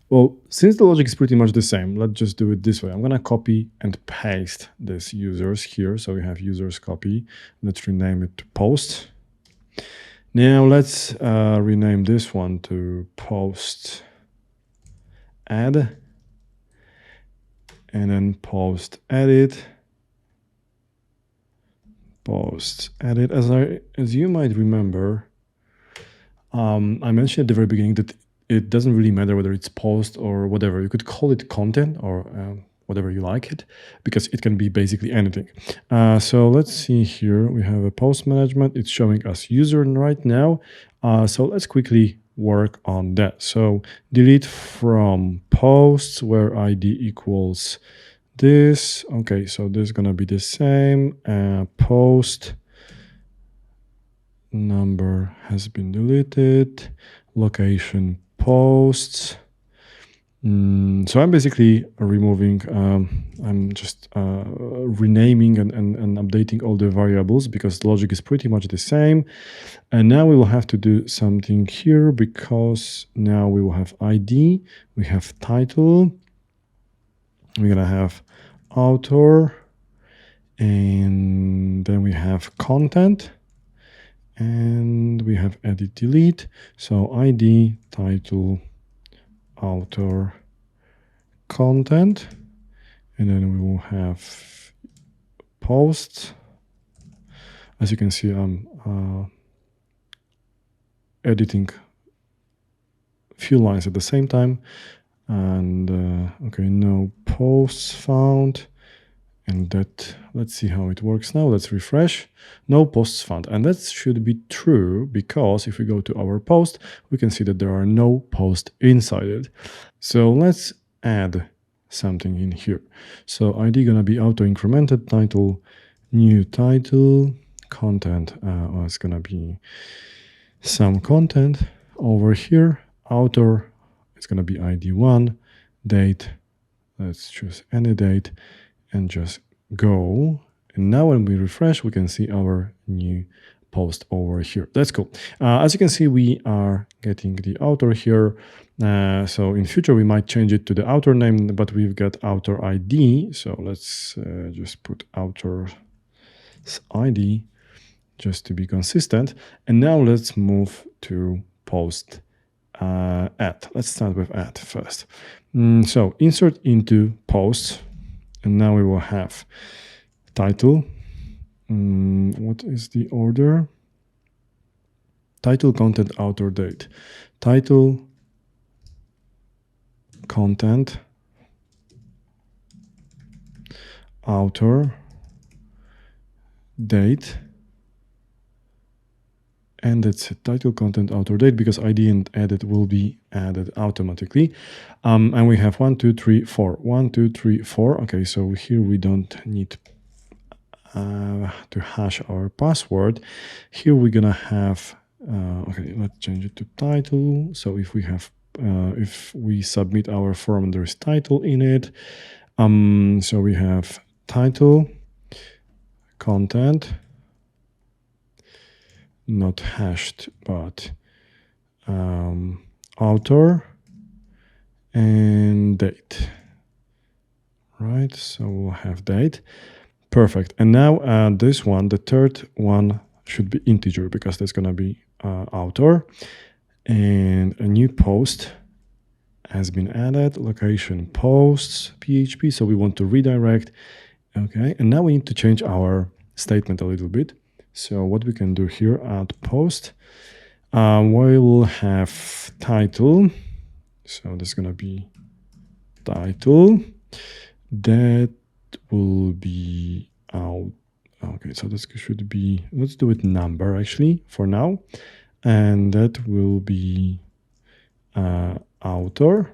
Well, since the logic is pretty much the same, let's just do it this way. I'm going to copy and paste this users here. So we have users copy. Let's rename it to post. Now let's rename this one to post add, and then post edit. Post edit. As you might remember, I mentioned at the very beginning that it doesn't really matter whether it's post or whatever. You could call it content or whatever you like it, because it can be basically anything. So let's see here. We have a post management. It's showing us user right now. So let's quickly work on that. So delete from posts where ID equals this. Okay, so this is going to be the same. Post number has been deleted. Location posts. So I'm basically removing, I'm just renaming and updating all the variables because the logic is pretty much the same. And now we will have to do something here because now we will have ID, we have title, we're gonna have author, and then we have content, and we have edit delete. So ID, title, author, content, and then we will have posts. As you can see, I'm editing a few lines at the same time. And okay, no posts found. And that, let's see how it works now. Let's refresh. No posts found. And that should be true because if we go to our post, we can see that there are no posts inside it. So let's add something in here. So ID gonna be auto incremented, title, new title, content, it's gonna be some content over here. Author, it's gonna be ID1, date, let's choose any date, and just go. And now when we refresh, we can see our new post over here. That's cool. As you can see, we are getting the author here. So in future, we might change it to the author name, but we've got author ID. So let's just put author's ID just to be consistent. And now let's move to post add. Let's start with add first. So insert into posts. And now we will have title. What is the order? Title, content, author, date. Title, content, author, date. And it's title, content, author, date, because ID and edit will be added automatically. And we have 1, 2, 3, 4. 1, 2, 3, 4. Okay, so here we don't need to hash our password. Here we're gonna have, okay, let's change it to title. So if we have, if we submit our form, there's title in it. So we have title, content, not hashed, but author and date, right? So we'll have date. Perfect. And now this one, the third one, should be integer because there's going to be author, and a new post has been added. Location posts PHP. So we want to redirect. Okay. And now we need to change our statement a little bit. So what we can do here, add post, we will have title. So there's going to be title. That will be out. Okay, so this should be, let's do it number actually for now. And that will be author.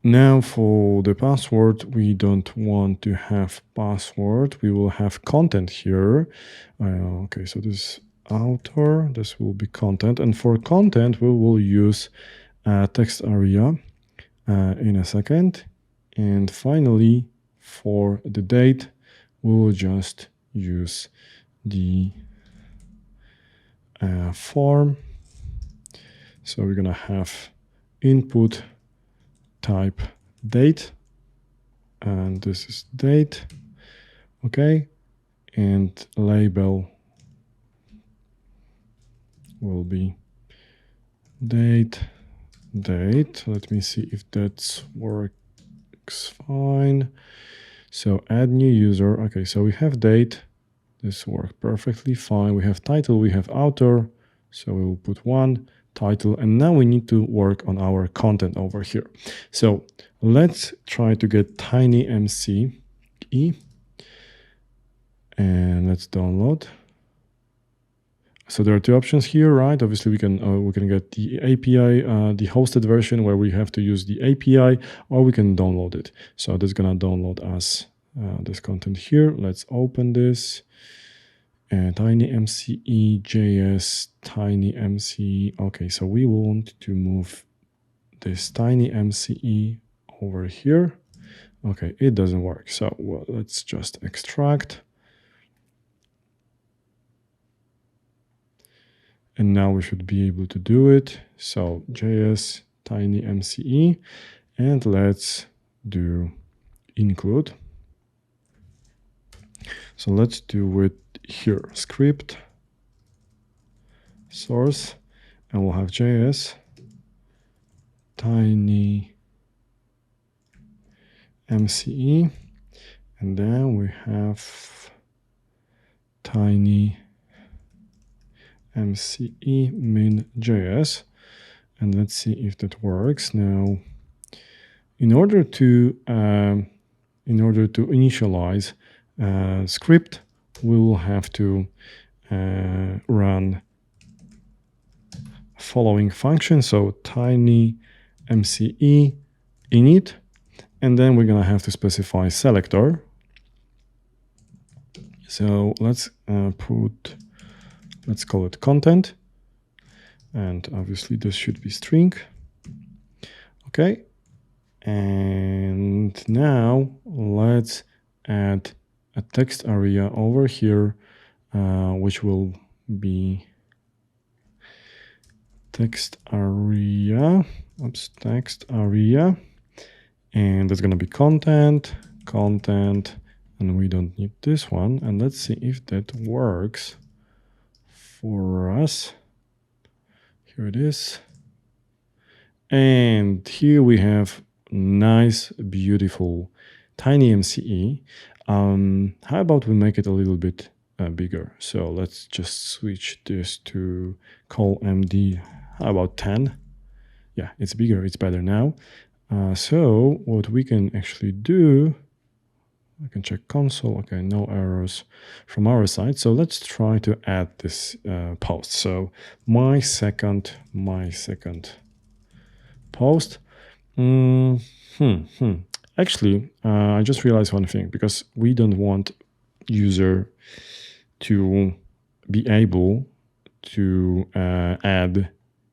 Now for the password, we don't want to have password. We will have content here. Okay, so this author, this will be content. And for content, we will use text area in a second. And finally, for the date, we will just use the form. So we're gonna have input type date, and this is date, okay, and label will be date. Let me see if that works fine. So add new user. Okay, so we have date. This worked perfectly fine. We have title, we have author. So we will put one title, and now we need to work on our content over here. So let's try to get TinyMCE, and let's download. So there are two options here, right? Obviously, we can get the API, the hosted version where we have to use the API, or we can download it. So that's gonna download us this content here. Let's open this. And TinyMCE JS, TinyMCE. Okay, so we want to move this TinyMCE over here. Okay, it doesn't work. So well, let's just extract. And now we should be able to do it. So JS TinyMCE, and let's do include. So let's do it here, script source, and we'll have JS TinyMCE, and then we have TinyMCE min.js, and let's see if that works. Now, in order to initialize script, we will have to run following function. So TinyMCE init, and then we're gonna have to specify selector. So let's call it content, and obviously this should be string. Okay, and now let's add a text area over here, which will be text area, and that's going to be content, and we don't need this one. And let's see if that works for us. Here it is. And here we have nice, beautiful TinyMCE. How about we make it a little bit bigger? So let's just switch this to colMD. How about 10? Yeah, it's bigger, it's better now. So what we can actually do, I can check console. Okay, no errors from our side. So let's try to add this post. So my second post. Actually, I just realized one thing, because we don't want user to be able to add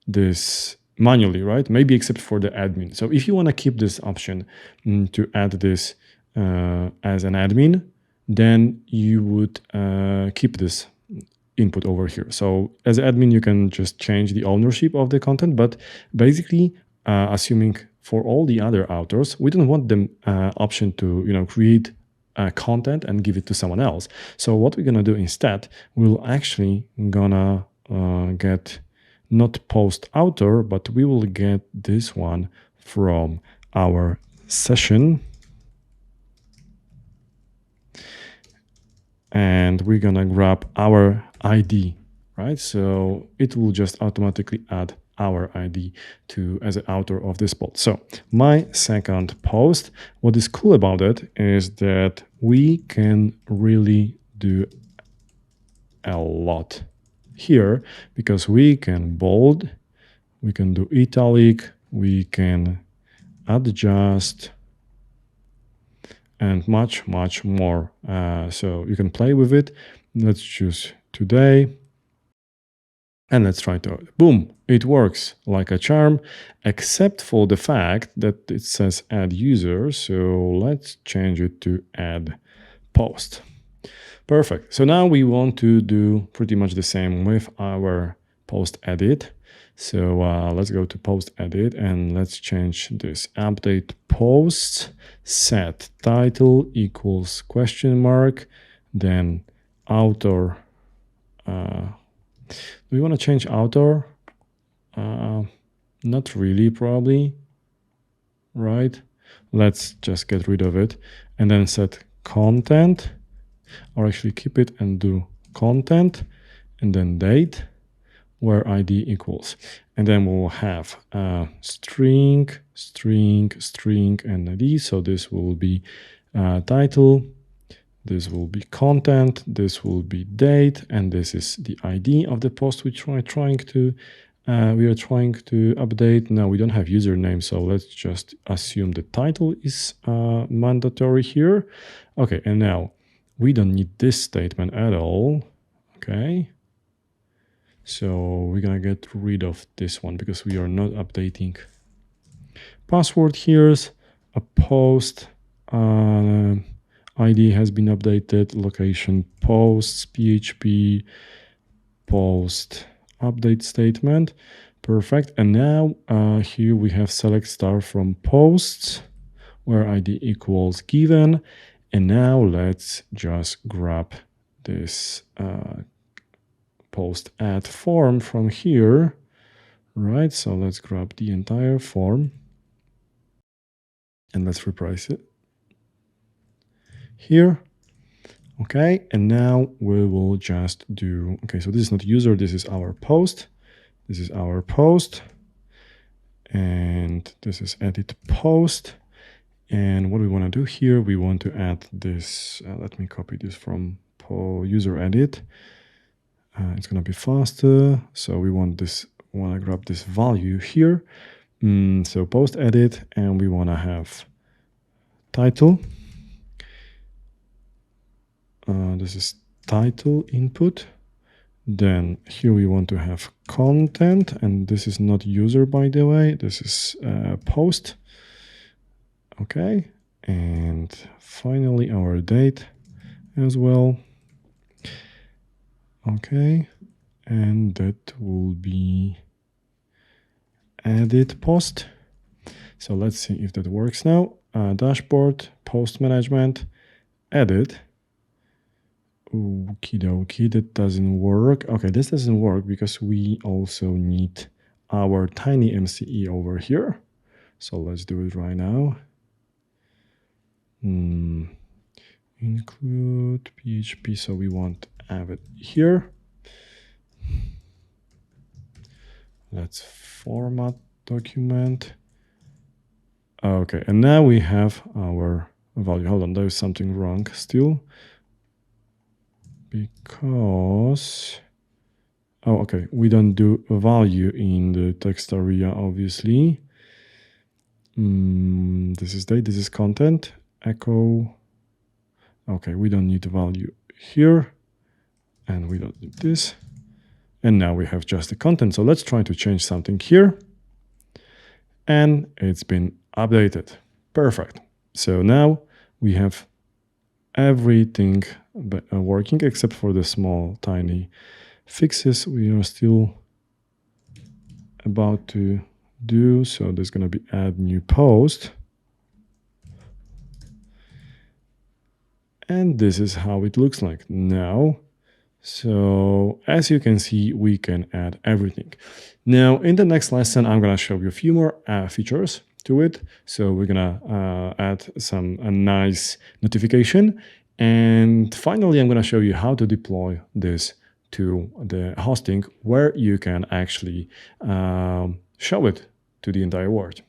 this manually, right? Maybe except for the admin. So if you want to keep this option to add this as an admin, then you would keep this input over here. So as admin, you can just change the ownership of the content, but basically, assuming for all the other authors, we don't want them option to create content and give it to someone else. So what we're gonna do instead, we'll actually gonna get not post author, but we will get this one from our session, and we're gonna grab our ID, right? So it will just automatically add our ID as an author of this post. So my second post, what is cool about it is that we can really do a lot here, because we can bold, we can do italic, we can adjust, and much more. So you can play with it. Let's choose today. And let's try to, boom, it works like a charm, except for the fact that it says add user. So let's change it to add post. Perfect. So now we want to do pretty much the same with our post edit. So let's go to post edit and let's change this update posts, set title equals question mark, then author. Do we want to change author? Not really, probably, right? Let's just get rid of it and then set content, or actually keep it and do content and then date, where ID equals. And then we'll have string, string, string, and ID. So this will be title, this will be content, this will be date, and this is the ID of the post which we are trying to update. Now we don't have username, so let's just assume the title is mandatory here. Okay, and now we don't need this statement at all. Okay. So we're gonna get rid of this one because we are not updating. Password here's a post. ID has been updated. Location posts, PHP, post update statement. Perfect. And now here we have select star from posts, where ID equals given. And now let's just grab this post add form from here, right? So let's grab the entire form and let's replace it here. Okay, and now we will just do, okay, so this is not user, this is our post. This is our post. And this is edit post. And what we want to do here, we want to add this, let me copy this from user edit. It's going to be faster. So we want to grab this value here. So post edit, and we want to have title. This is title input. Then here we want to have content, and this is not user, by the way. This is post. Okay. And finally our date as well. Okay, and that will be edit post. So let's see if that works now. Dashboard, post management, edit. Okie dokie, that doesn't work. Okay, this doesn't work because we also need our TinyMCE over here. So let's do it right now. Include PHP, so we want to have it here. Let's format document. Okay, and now we have our value. Hold on, there's something wrong still. Because, oh, okay, we don't do a value in the text area, obviously. This is date, this is content, echo. Okay, we don't need the value here, and we don't need this. And now we have just the content. So let's try to change something here. And it's been updated. Perfect. So now we have everything working except for the small tiny fixes we are still about to do. So there's going to be add new post. And this is how it looks like now. So as you can see, we can add everything. Now in the next lesson, I'm going to show you a few more features to it. So we're going to add a nice notification. And finally, I'm going to show you how to deploy this to the hosting where you can actually show it to the entire world.